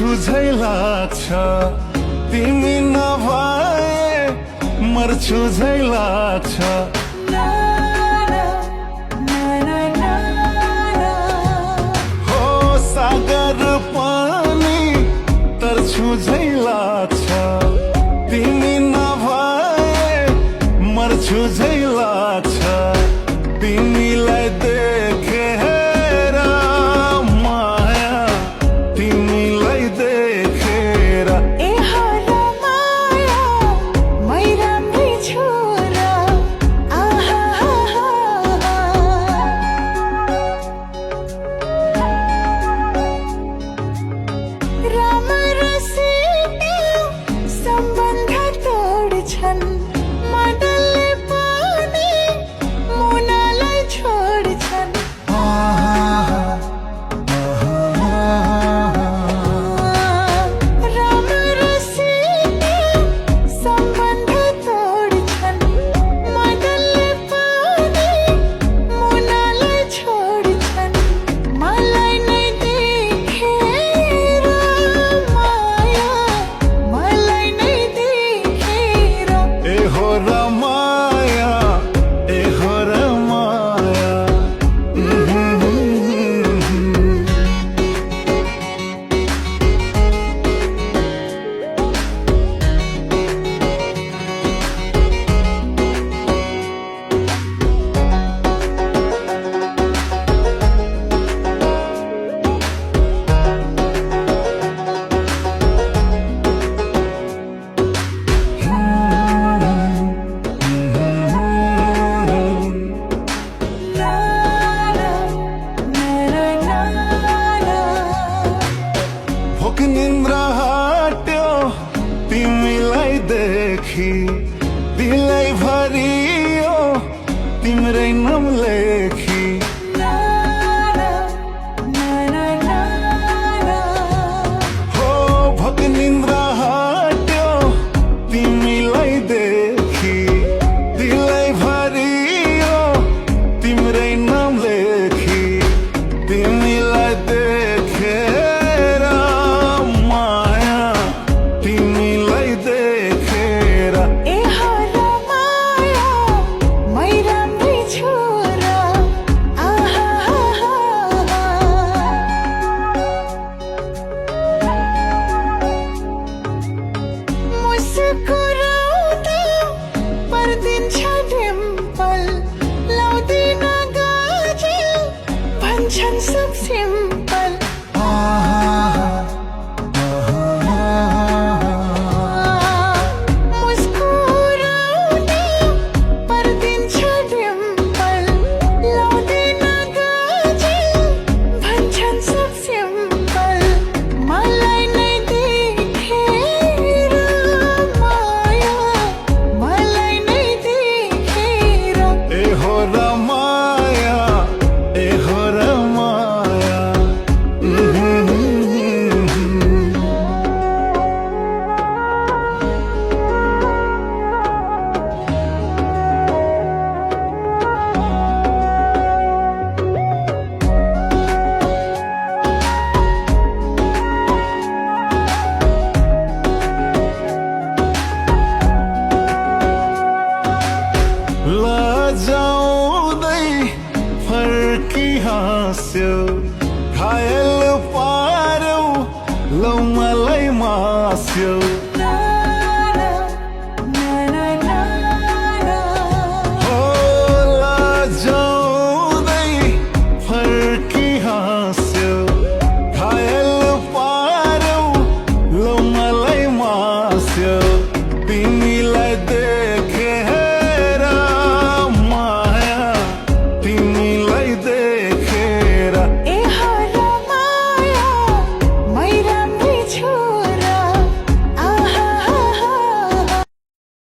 मर्छु झै लाग्छ तिमी नभए मर्छु झै लाग्छ हो सागर पानी तर्छु झै लाग्छ तिमी नभए मर्छु झै लाग्छ तिमीलाई देखेर माया तिमीलाई देखेर ए होला माया मै राम्रै छु र आहा राम र सीता सम्बन्ध तोड्छन् मदनले पनि मुनालाई छोड्छन् राम र सीता सम्बन्ध तोड्छन् मदनले पनि मुनालाई छोड्छन् मलाई नै देखेर माया मलाई नै देखेर ए हो र माया ए हो र माया भोक निन्द्रा हट्यो तिमीलाई देखी दिलै भरियो तिम्रै नाम लेखी हो भोक निन्द्रा हट्यो तिमीलाई देखी दिलै भरियो तिम्रै नाम लेखी तिमीलाई देखेर माया तिमीलाई देखेर ए होला माया मै राम्रै छु र आहा मुस्कुराउँदा पर्दिन्छ डिम्पल लाउँदिन गाजल भन्छन् सब सिम्पल मुस्कुराउँदा पर्दिन्छ डिम्पल लाउँदिन गाजल भन्छन् सब सिम्पल मलाई नै देखेर माया मलाई नै देखेर ए हो र माया ए हो र माया लजाउँदै फर्की हाँस्यो घायल पार्यौ लौ मलाई मास्यो हो लजाउँदै फर्की हाँस्यो घायल पार्यौ लौ मलाई मास्यो